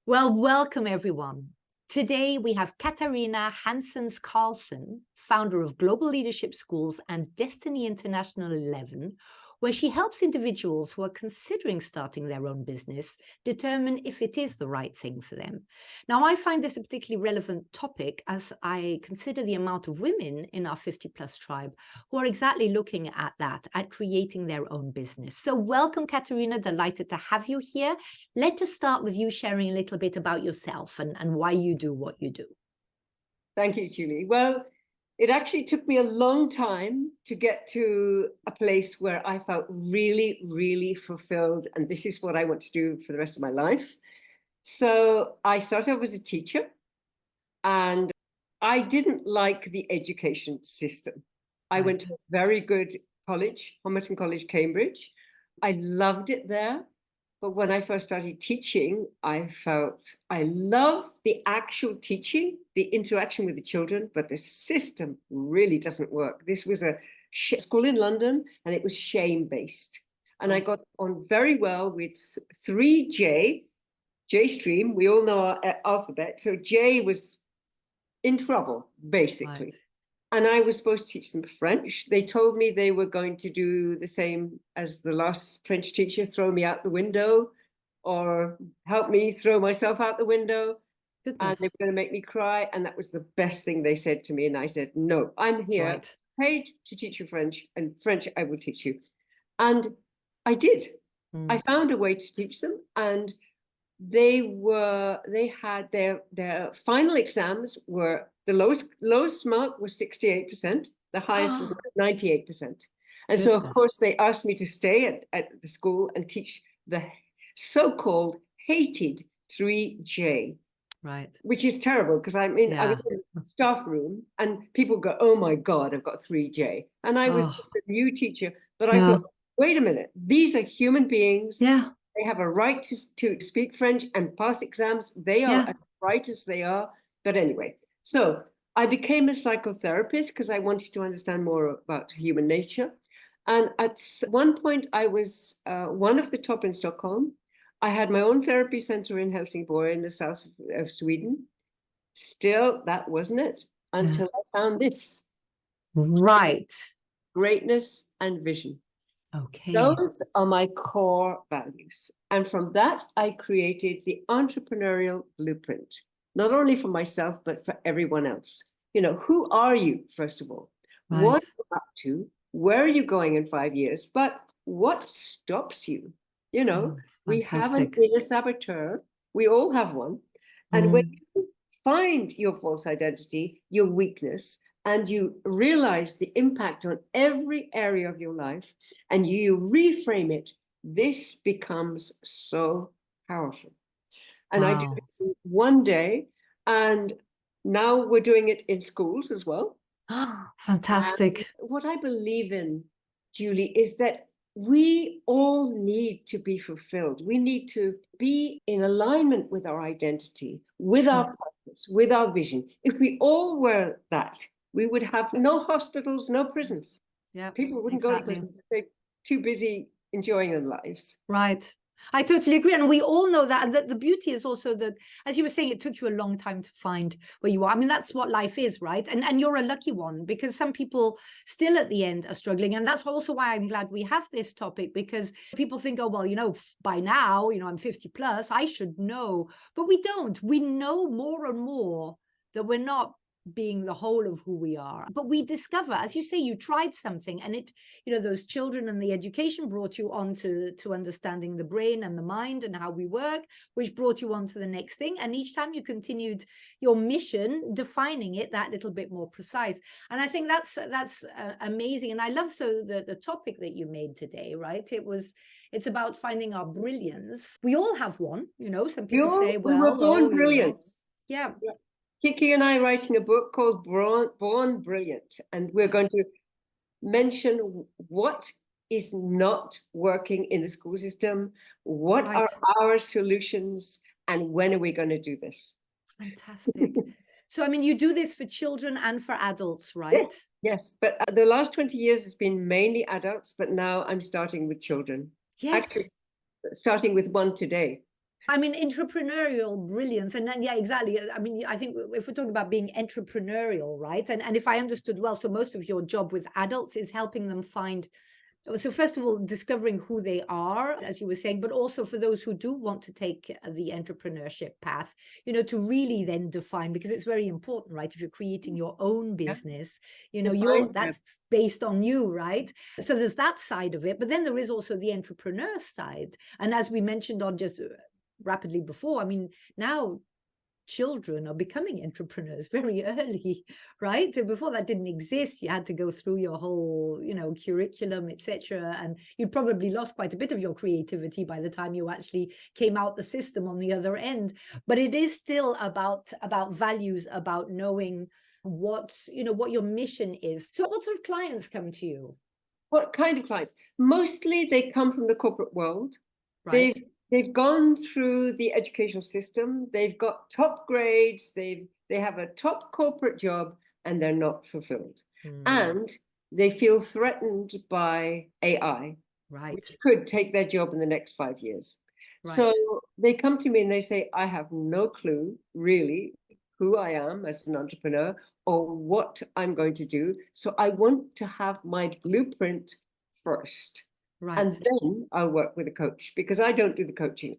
Well, welcome everyone. Today we have Katarina Hanssens Carlsson, founder of Global Leadership Schools and Destiny International 11, where she helps individuals who are considering starting their own business determine if it is the right thing for them. Now, I find this a particularly relevant topic as I consider the amount of women in our 50+ tribe who are exactly looking at that, at creating their own business. So welcome, Katarina. Delighted to have you here. Let us start with you sharing a little bit about yourself and why you do what you do. Thank you, Julie. Well, it actually took me a long time to get to a place where I felt really, really fulfilled. And this is what I want to do for the rest of my life. So I started off as a teacher, and I didn't like the education system. I went to a very good college, Homerton College, Cambridge. I loved it there. But when I first started teaching, I felt I loved the actual teaching, the interaction with the children, but the system really doesn't work. This was a school in London, and it was shame-based. And I got on very well with 3J, J stream. We all know our alphabet. So J was in trouble, basically. Right. And I was supposed to teach them French. They told me they were going to do the same as the last French teacher, throw me out the window or help me throw myself out the window. Goodness. And they were going to make me cry. And that was the best thing they said to me. And I said, no, I'm here, paid to teach you French, and French I will teach you. And I did. I found a way to teach them. And they had their final exams were, the lowest mark was 68%, the highest was 98%. And so, of course, they asked me to stay at the school and teach the so-called hated 3J. Right. Which is terrible, because I mean, I was in the staff room and people go, oh my God, I've got 3J. And I was just a new teacher, but I thought, wait a minute, these are human beings. Yeah. They have a right to speak French and pass exams. They are as bright as they are. But anyway, so I became a psychotherapist because I wanted to understand more about human nature. And at one point, I was one of the top in Stockholm. I had my own therapy center in Helsingborg in the south of Sweden. Still, that wasn't it until I found this. Right. Greatness and vision. Okay. Those are my core values. And from that, I created the entrepreneurial blueprint, not only for myself, but for everyone else. You know, who are you, first of all? Right. What are you up to? Where are you going in 5 years? But what stops you? You know, we have an inner saboteur. We all have one. And when you find your false identity, your weakness, and you realize the impact on every area of your life, and you reframe it, this becomes so powerful. And I do it in one day, and now we're doing it in schools as well. Fantastic. And what I believe in, Julie, is that we all need to be fulfilled. We need to be in alignment with our identity, with our purpose, with our vision. If we all were that, we would have no hospitals, no prisons. People wouldn't go to prison. They're too busy enjoying their lives. Right. I totally agree. And we all know that. And the beauty is also that, as you were saying, it took you a long time to find where you are. I mean, that's what life is, right? And you're a lucky one, because some people still at the end are struggling. And that's also why I'm glad we have this topic, because people think, oh, well, you know, by now, you know, I'm 50+, I should know. But we don't. We know more and more that we're not being the whole of who we are. But we discover, as you say, you tried something, and it, you know, those children and the education brought you on to understanding the brain and the mind and how we work, which brought you on to the next thing. And each time you continued your mission, defining it that little bit more precise. And I think that's amazing. And I love the topic that you made today, right? It's about finding our brilliance. We all have one, you know. Some people say, well, we were born brilliant. Yeah. Kiki and I are writing a book called Born Brilliant, and we're going to mention what is not working in the school system, what are our solutions, and when are we going to do this? Fantastic. So, I mean, you do this for children and for adults, right? Yes. But the last 20 years has been mainly adults, but now I'm starting with children. Yes. Actually, starting with one today. I mean, entrepreneurial brilliance. And then, yeah, exactly. I mean, I think if we're talking about being entrepreneurial, right? And if I understood well, so most of your job with adults is helping them find, so first of all, discovering who they are, as you were saying, but also for those who do want to take the entrepreneurship path, to really then define, because it's very important, right? If you're creating your own business, that's based on you, right? So there's that side of it, but then there is also the entrepreneur side. And as we mentioned on just rapidly before, I mean, now children are becoming entrepreneurs very early, right? So before that didn't exist, you had to go through your whole, curriculum, etc. And you probably lost quite a bit of your creativity by the time you actually came out the system on the other end. But it is still about values, about knowing what your mission is. So what sort of clients come to you? What kind of clients? Mostly they come from the corporate world. Right. They've gone through the educational system. They've got top grades. They have a top corporate job, and they're not fulfilled. And they feel threatened by AI, right, which could take their job in the next 5 years. Right. So they come to me and they say, I have no clue really who I am as an entrepreneur or what I'm going to do. So I want to have my blueprint first. Right. And then I'll work with a coach, because I don't do the coaching.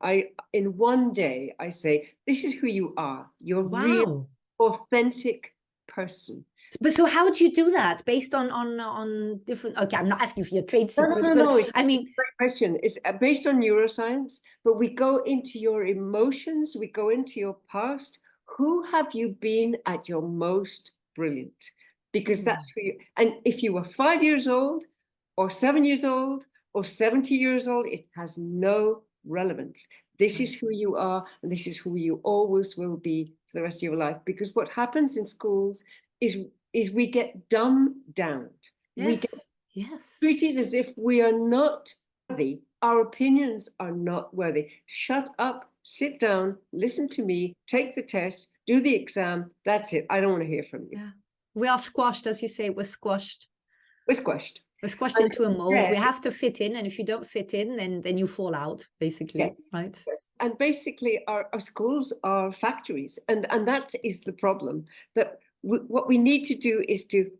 In one day, I say, this is who you are. You're a real, authentic person. But so how do you do that? Based on different, okay, I'm not asking for your trade secrets, No, it's a great question. It's based on neuroscience, but we go into your emotions, we go into your past. Who have you been at your most brilliant? Because that's who you, and if you were 5 years old or 7 years old, or 70 years old, it has no relevance. This is who you are, and this is who you always will be for the rest of your life. Because what happens in schools is we get dumbed down. Yes. We get treated as if we are not worthy. Our opinions are not worthy. Shut up, sit down, listen to me, take the test, do the exam. That's it. I don't want to hear from you. Yeah. We are squashed, as you say, we're squashed. We're squashed. We're squashed into a mold. We have to fit in, and if you don't fit in, then you fall out, basically. Right? Yes. And basically, our schools are factories, and that is the problem. That what we need to do is to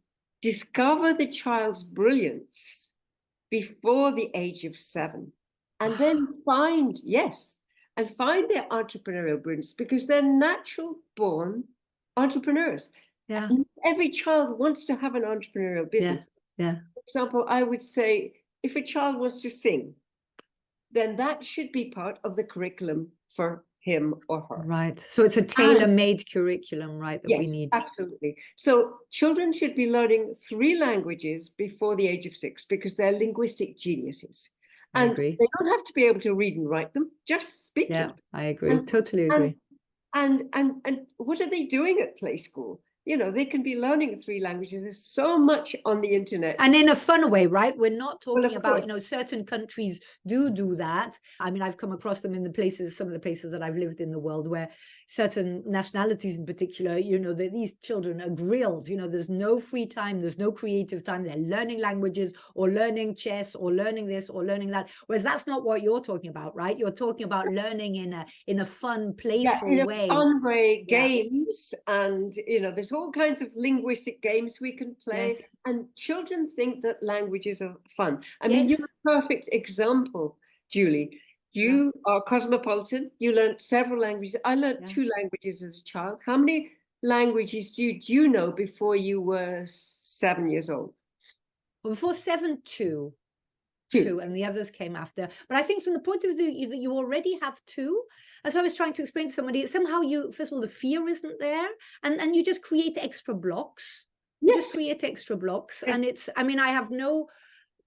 discover the child's brilliance before the age of 7, and then find their entrepreneurial brilliance, because they're natural born entrepreneurs. Yeah. Every child wants to have an entrepreneurial business. Yeah. For example, I would say, if a child wants to sing, then that should be part of the curriculum for him or her. Right. So it's a tailor-made curriculum, right, that we need. Absolutely. So children should be learning 3 languages before the age of 6, because they're linguistic geniuses. I agree. They don't have to be able to read and write them, just speak them. I agree. Totally agree. And what are they doing at play school? They can be learning 3 languages. There's so much on the internet. And in a fun way, right? We're not talking about, certain countries do that. I mean, I've come across them in some of the places that I've lived in the world, where certain nationalities in particular, these children are grilled. There's no free time. There's no creative time. They're learning languages or learning chess or learning this or learning that. Whereas that's not what you're talking about, right? You're talking about learning in a fun, playful way. Fun way, games, and, there's all kinds of linguistic games we can play. And children think that languages are fun. I mean, you're a perfect example, Julie. You are cosmopolitan. You learned several languages. I learned 2 languages as a child. How many languages do you know before you were 7 years old? Well, before 7, 2. 2, and the others came after. But I think from the point of view that you already have 2, as I was trying to explain to somebody, somehow first of all, the fear isn't there, and you just create extra blocks. You just create extra blocks. And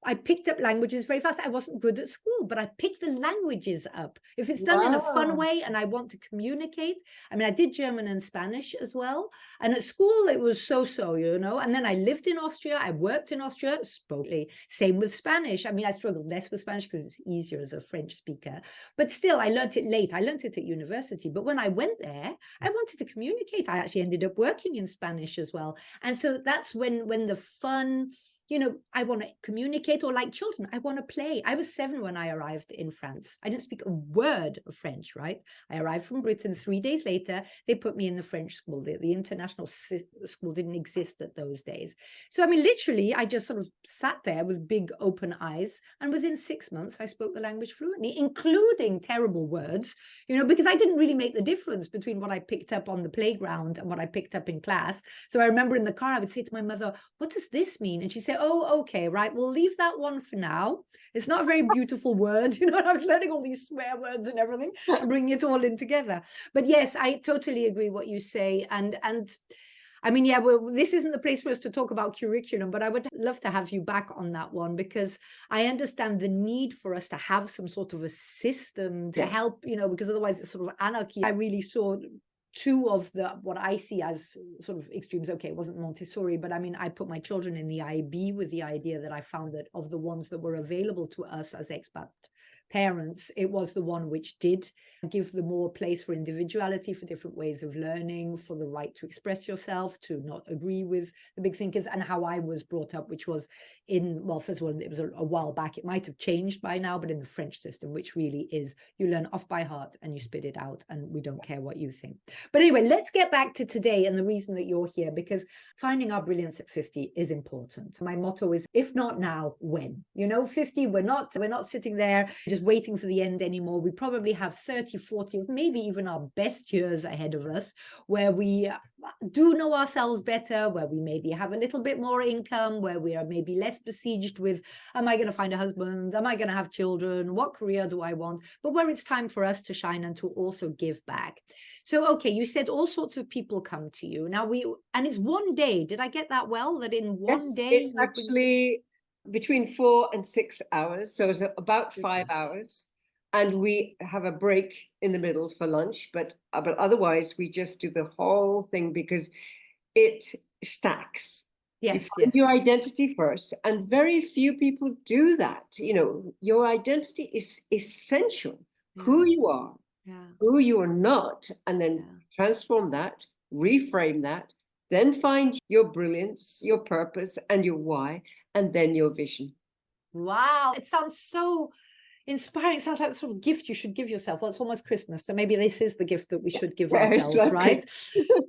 I picked up languages very fast. I wasn't good at school, but I picked the languages up. If it's done in a fun way and I want to communicate. I mean, I did German and Spanish as well. And at school, it was so-so, And then I lived in Austria. I worked in Austria, spoke. Same with Spanish. I mean, I struggled less with Spanish because it's easier as a French speaker. But still, I learned it late. I learned it at university. But when I went there, I wanted to communicate. I actually ended up working in Spanish as well. And so that's when the fun you know, I want to communicate, or like children, I want to play. I was 7 when I arrived in France. I didn't speak a word of French, right? I arrived from Britain. 3 days later, they put me in the French school. The international school didn't exist at those days. So, I mean, literally, I just sort of sat there with big open eyes. And within 6 months, I spoke the language fluently, including terrible words, you know, because I didn't really make the difference between what I picked up on the playground and what I picked up in class. So I remember in the car, I would say to my mother, what does this mean? And she'd say, oh, okay, right, we'll leave that one for now. It's not a very beautiful word, you know, and I was learning all these swear words and everything and bringing it all in together. But yes, I totally agree what you say. And I mean, yeah, well, this isn't the place for us to talk about curriculum, but I would love to have you back on that one, because I understand the need for us to have some sort of a system to help, you know, because otherwise it's sort of anarchy. I really saw two of what I see as sort of extremes. Okay, it wasn't Montessori, but I mean, I put my children in the IB with the idea that I found that of the ones that were available to us as expat parents, it was the one which did give them more place for individuality, for different ways of learning, for the right to express yourself, to not agree with the big thinkers, and how I was brought up, which was well, first of all, it was a while back. It might have changed by now, but in the French system, which really is you learn off by heart and you spit it out, and we don't care what you think. But anyway, let's get back to today and the reason that you're here, because finding our brilliance at 50 is important. My motto is, if not now, when? You know, 50, we're not sitting there just waiting for the end anymore. We probably have 30, 40, maybe even our best years ahead of us, where we do know ourselves better, where we maybe have a little bit more income, where we are maybe less besieged with, am I going to find a husband? Am I going to have children? What career do I want? But where it's time for us to shine and to also give back. So, okay, you said all sorts of people come to you. Now and it's one day. Did I get that well? That in one day? It's actually between 4 and 6 hours. So it's about 5 hours. And we have a break in the middle for lunch, but otherwise we just do the whole thing, because it stacks. Yes, you find your identity first, and very few people do that. You know, your identity is essential. Who you are, who you are not, and then transform that, reframe that, then find your brilliance, your purpose, and your why, and then your vision. Wow, it sounds so inspiring. It sounds like the sort of gift you should give yourself. Well, it's almost Christmas, so maybe this is the gift that we should give ourselves, exactly.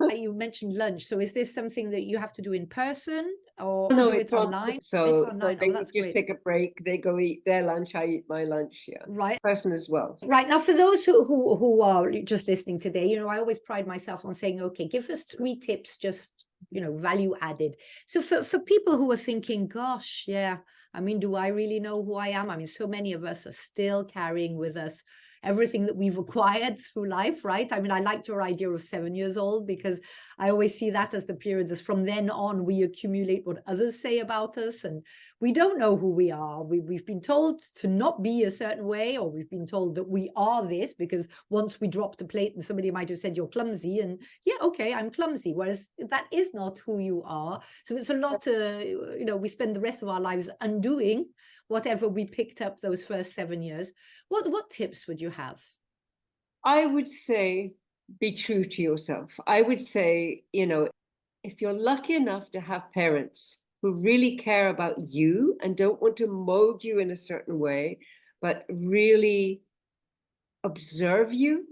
Right? You mentioned lunch. So is this something that you have to do in person, or no, do it online? So, it's online. So they just great. Take a break. They go eat their lunch. I eat my lunch. Yeah, right. Person as well. Right. Now, for those who are just listening today, you know, I always pride myself on saying, okay, give us 3 tips, just, you know, value added. So for people who are thinking, gosh, yeah, I mean, do I really know who I am? I mean, so many of us are still carrying with us everything that we've acquired through life, right? I mean, I liked your idea of 7 years old, because I always see that as the period as from then on, we accumulate what others say about us, and we don't know who we are. We've been told to not be a certain way, or we've been told that we are this, because once we dropped a plate and somebody might have said you're clumsy, and yeah, okay, I'm clumsy, whereas that is not who you are. So it's a lot, you know, we spend the rest of our lives undoing whatever we picked up those first 7 years. What tips would you have? I would say, be true to yourself. I would say, you know, if you're lucky enough to have parents who really care about you and don't want to mold you in a certain way, but really observe you,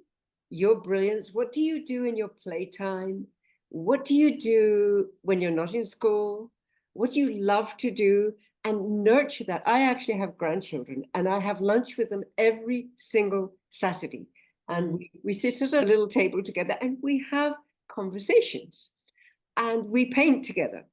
your brilliance. What do you do in your playtime? What do you do when you're not in school? What do you love to do? And nurture that. I actually have grandchildren, and I have lunch with them every single Saturday. And we sit at a little table together and we have conversations, and we paint together.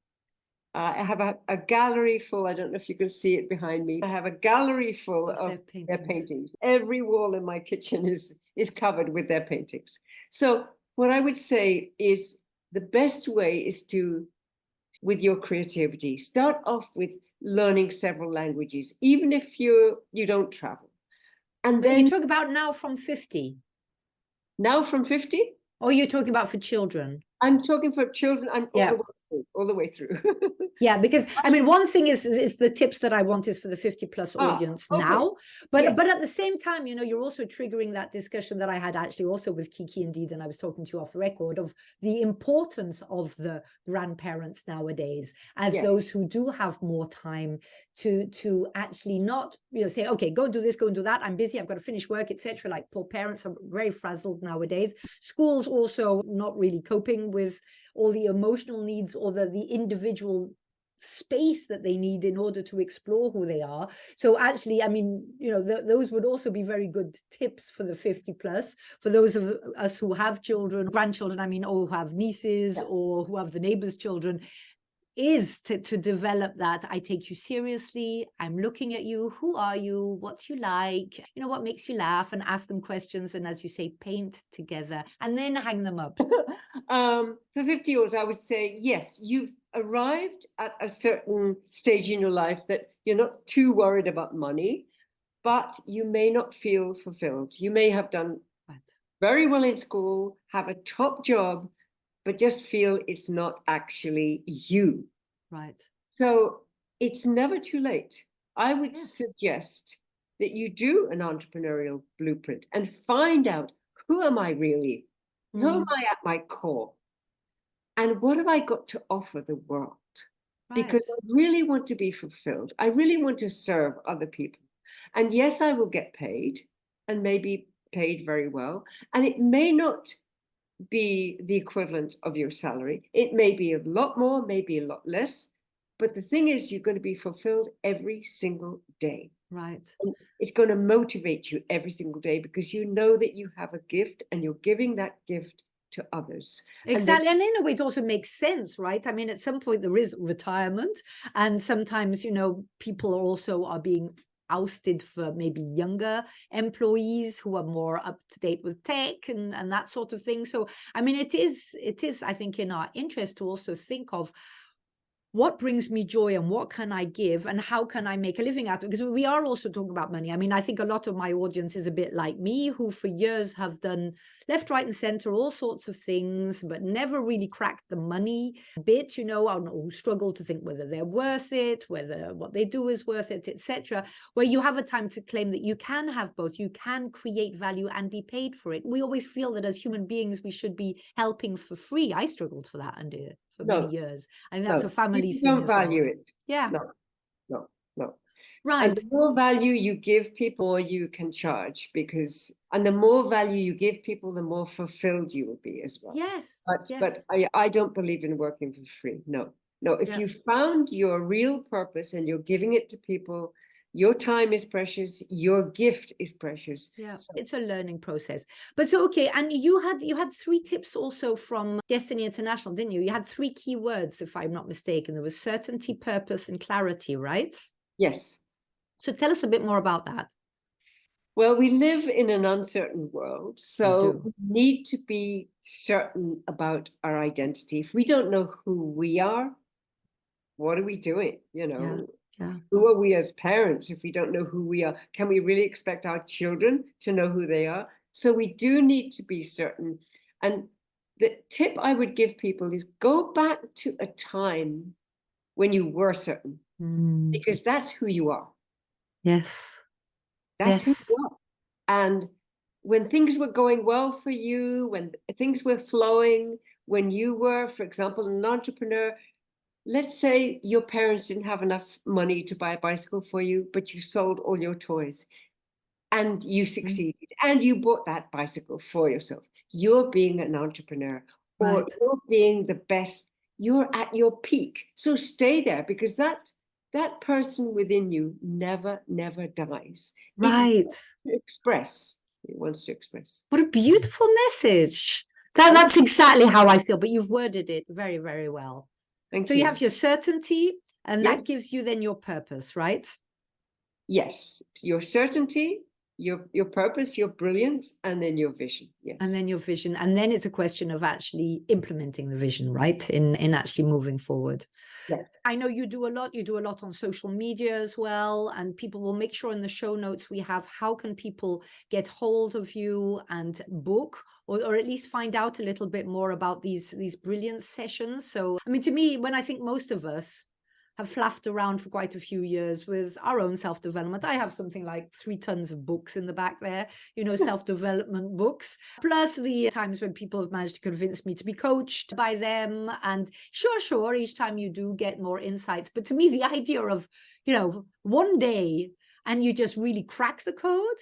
I have a gallery full, I don't know if you can see it behind me. I have a gallery full of their paintings. Every wall in my kitchen is covered with their paintings. So what I would say is the best way is to, with your creativity, start off with learning several languages, even if you don't travel. And then you talk about now from 50. Now from 50? Or you're talking about for children? I'm talking for children. I'm all the way through. Yeah, because I mean, one thing is the tips that I want is for the 50+ audience now, but Yes. but at the same time, you know, you're also triggering that discussion that I had actually also with Kiki indeed, and I was talking to you off the record, of the importance of the grandparents nowadays as Yes. those who do have more time to actually not, you know, say, okay, go and do this, go and do that, I'm busy, I've got to finish work, etc. Like poor parents are very frazzled nowadays. Schools also not really coping with all the emotional needs or the individual space that they need in order to explore who they are. So actually, I mean, you know, those would also be very good tips for the 50+, for those of us who have children, grandchildren, I mean, or who have nieces or who have the neighbors' children, is to develop that. I take you seriously. I'm looking at you. Who are you? What you like? You know, what makes you laugh? And ask them questions. And as you say, paint together and then hang them up. For 50-year-olds, I would say, yes, you've arrived at a certain stage in your life that you're not too worried about money, but you may not feel fulfilled. You may have done very well in school, have a top job, but just feel it's not actually you. Right. So it's never too late. I would suggest that you do an entrepreneurial blueprint and find out, who am I really? Who am I at my core? And what have I got to offer the world? Because I really want to be fulfilled. I really want to serve other people. And yes, I will get paid, and maybe paid very well. And it may not be the equivalent of your salary. It may be a lot more, maybe a lot less. But the thing is, you're going to be fulfilled every single day. Right. And it's going to motivate you every single day because you know that you have a gift and you're giving that gift to others. Exactly. And in a way, it also makes sense, right? I mean, at some point there is retirement, and sometimes, you know, people also are being ousted for maybe younger employees who are more up to date with tech and that sort of thing. So, I mean, it is, I think, in our interest to also think of what brings me joy and what can I give and how can I make a living out of it? Because we are also talking about money. I mean, I think a lot of my audience is a bit like me, who for years have done left, right, and center, all sorts of things, but never really cracked the money bit, you know, who struggle to think whether they're worth it, whether what they do is worth it, etc. Where you have a time to claim that you can have both, you can create value and be paid for it. We always feel that as human beings, we should be helping for free. I struggled for that, Andrea, for many years. I think that's a family thing. Don't value it. Yeah. No. Right. And the more value you give people, the more you can charge, and the more value you give people, the more fulfilled you will be as well. Yes. But I don't believe in working for free. No. If you found your real purpose and you're giving it to people, your time is precious, your gift is precious. Yeah, so it's a learning process. But so, okay, and you had 3 tips also from Destiny International, didn't you? You had 3 key words, if I'm not mistaken. There was certainty, purpose, and clarity, right? Yes. So tell us a bit more about that. Well, we live in an uncertain world, so we need to be certain about our identity. If we don't know who we are, what are we doing? You know, who are we as parents if we don't know who we are? Can we really expect our children to know who they are? So we do need to be certain. And the tip I would give people is go back to a time when you were certain, because that's who you are. Yes. That's who you are. And when things were going well for you, when things were flowing, when you were, for example, an entrepreneur, let's say your parents didn't have enough money to buy a bicycle for you, but you sold all your toys and you succeeded and you bought that bicycle for yourself. You're being an entrepreneur, or you're being the best. You're at your peak. So stay there, because that person within you never dies. Right. It wants to express. What a beautiful message. That's exactly how I feel, but you've worded it very, very well. So you have your certainty, and that gives you then your purpose, right? Yes, your certainty, your purpose, your brilliance, and then your vision. Yes. And then your vision. And then it's a question of actually implementing the vision, right? In actually moving forward. Yes. I know you do a lot on social media as well, and people will make sure in the show notes we have how can people get hold of you and book or at least find out a little bit more about these brilliance sessions. So, I mean, to me, when I think most of us have fluffed around for quite a few years with our own self-development. I have something like 3 tons of books in the back there, you know, self-development books, plus the times when people have managed to convince me to be coached by them. And sure, each time you do get more insights. But to me, the idea of, you know, one day and you just really crack the code,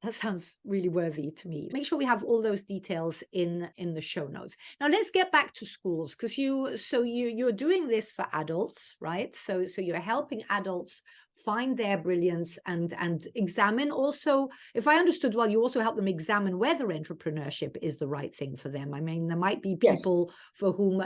that sounds really worthy to me. Make sure we have all those details in the show notes. Now let's get back to schools, because you're doing this for adults, right? So you're helping adults find their brilliance and examine also, if I understood well, you also help them examine whether entrepreneurship is the right thing for them. I mean, there might be people for whom,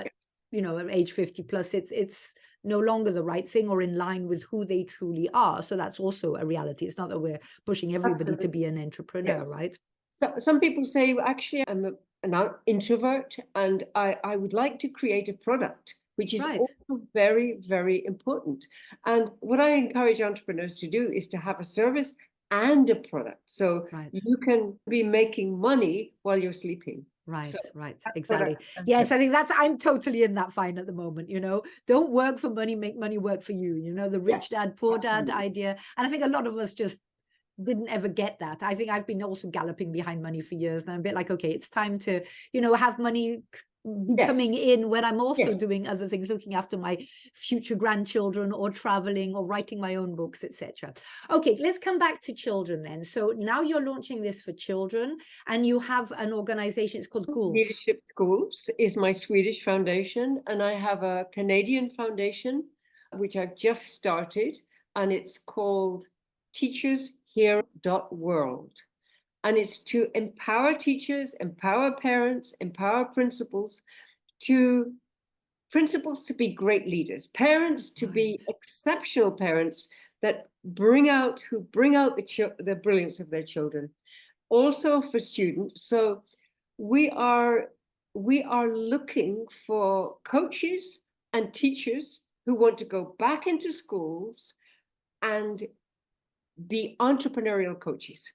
you know, at age 50 plus, it's no longer the right thing or in line with who they truly are. So that's also a reality. It's not that we're pushing everybody to be an entrepreneur, right? So some people say, well, actually, I'm an introvert and I would like to create a product, which is also very, very important. And what I encourage entrepreneurs to do is to have a service and a product. So you can be making money while you're sleeping. Right, exactly. Yes, I think I'm totally in that fine at the moment, you know, don't work for money, make money work for you, you know, the rich dad, poor dad idea. And I think a lot of us just didn't ever get that. I think I've been also galloping behind money for years, and I'm a bit like, okay, it's time to, you know, have money coming in when I'm also doing other things, looking after my future grandchildren or traveling or writing my own books, etc. Okay, let's come back to children then. So now you're launching this for children and you have an organization, it's called Schools. Leadership Schools is my Swedish foundation, and I have a Canadian foundation, which I've just started, and it's called teachershere.world. And it's to empower teachers, empower parents, empower principals to be great leaders, parents to be exceptional parents that bring out the brilliance of their children. Also for students. So we are looking for coaches and teachers who want to go back into schools and be entrepreneurial coaches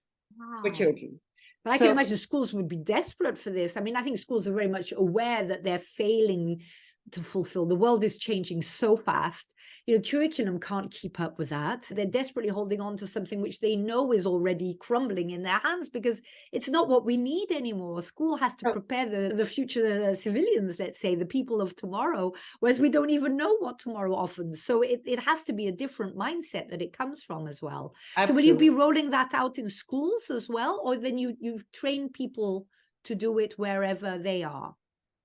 for children. But I can imagine schools would be desperate for this. I mean, I think schools are very much aware that they're failing to fulfill. The world is changing so fast. You know, curriculum can't keep up with that. They're desperately holding on to something which they know is already crumbling in their hands because it's not what we need anymore. School has to prepare the future civilians, let's say, the people of tomorrow, whereas we don't even know what tomorrow offers. So it has to be a different mindset that it comes from as well. Absolutely. So will you be rolling that out in schools as well? Or then you train people to do it wherever they are?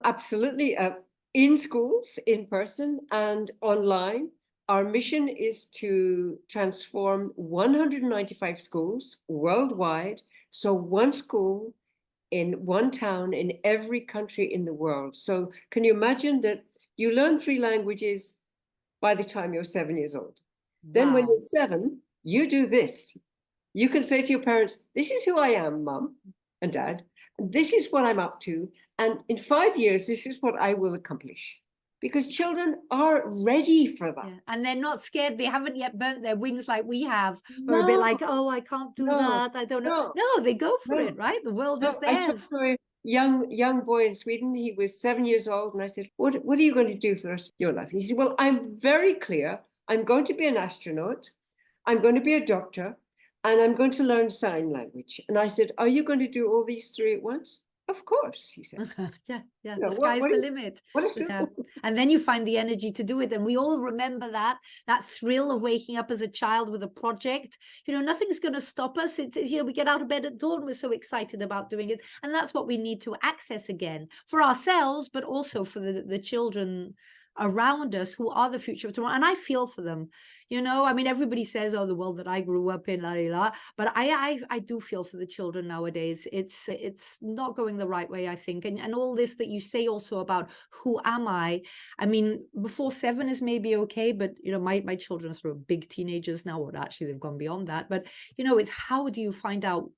Absolutely. In schools, in person and online. Our mission is to transform 195 schools worldwide. So one school in one town in every country in the world. So can you imagine that you learn 3 languages by the time you're 7 years old? Wow. Then when you're 7, you do this. You can say to your parents, this is who I am, Mum and Dad. This is what I'm up to. And in 5 years, this is what I will accomplish. Because children are ready for that. Yeah. And they're not scared. They haven't yet burnt their wings like we have. Or a bit like, oh, I can't do that. I don't know. No, they go for it, right? The world is theirs. I talked to a young boy in Sweden. He was 7 years old. And I said, what are you going to do for the rest of your life? And he said, well, I'm very clear. I'm going to be an astronaut. I'm going to be a doctor. And I'm going to learn sign language. And I said, are you going to do all these 3 at once? Of course, he said. Yeah. The sky's the limit. And then you find the energy to do it. And we all remember that thrill of waking up as a child with a project. You know, nothing's going to stop us. It's, you know, we get out of bed at dawn. We're so excited about doing it. And that's what we need to access again for ourselves, but also for the children around us who are the future of tomorrow. And I feel for them. You know, I mean, everybody says, oh, the world that I grew up in, la, la, la. But I do feel for the children nowadays. It's not going the right way, I think. And all this that you say also about who am I? I mean, before 7 is maybe okay, but, you know, my children are sort of big teenagers now, or actually they've gone beyond that. But, you know, it's how do you find out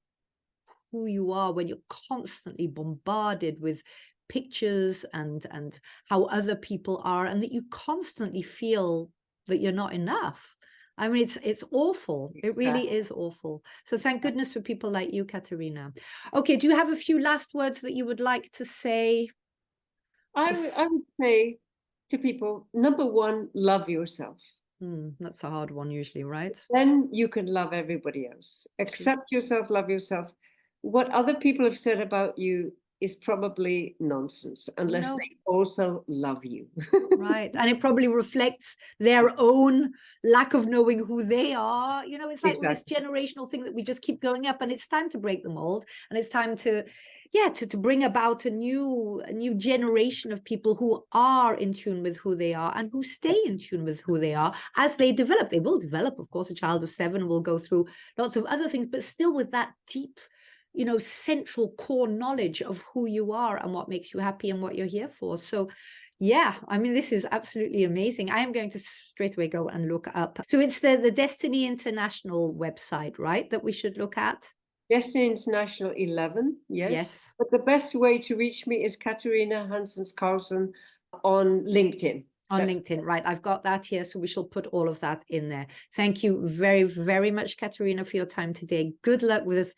who you are when you're constantly bombarded with pictures and how other people are, and that you constantly feel that you're not enough. I mean, it's awful. It really is awful. So thank goodness for people like you, Katarina. Okay, do you have a few last words that you would like to say? I would say to people, number one, love yourself. That's a hard one usually, right? Then you can love everybody else. Accept yourself, love yourself. What other people have said about you is probably nonsense, unless they also love you. Right. And it probably reflects their own lack of knowing who they are. You know, it's like this generational thing that we just keep going up, and it's time to break the mold. And it's time to, to bring about a new generation of people who are in tune with who they are and who stay in tune with who they are as they develop. They will develop, of course. A child of 7 will go through lots of other things, but still with that deep, you know, central core knowledge of who you are and what makes you happy and what you're here for. So yeah, I mean, this is absolutely amazing. I am going to straight away go and look up. So it's the Destiny International website, right, that we should look at? Destiny International 11, yes. Yes. But the best way to reach me is Katarina Hanssens Carlsson on LinkedIn. On LinkedIn, right. I've got that here, so we shall put all of that in there. Thank you very, very much, Katarina, for your time today. Good luck with,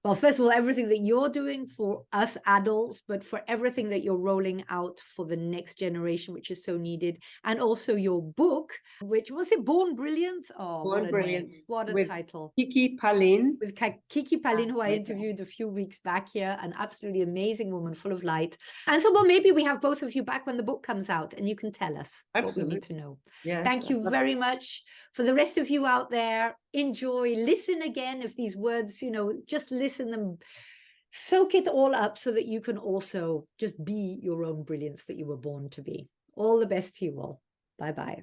well, first of all, everything that you're doing for us adults, but for everything that you're rolling out for the next generation, which is so needed. And also your book, which was it, Born Brilliant? Oh, Born Brilliant. What a title. Kiki Palin. With Kiki Palin, who I interviewed a few weeks back here, an absolutely amazing woman full of light. And so, well, maybe we have both of you back when the book comes out and you can tell us what we need to know. Yes, thank you very much. For the rest of you out there, enjoy, listen again if these words, you know, just listen them, soak it all up so that you can also just be your own brilliance that you were born to be. All the best to you all. Bye-bye.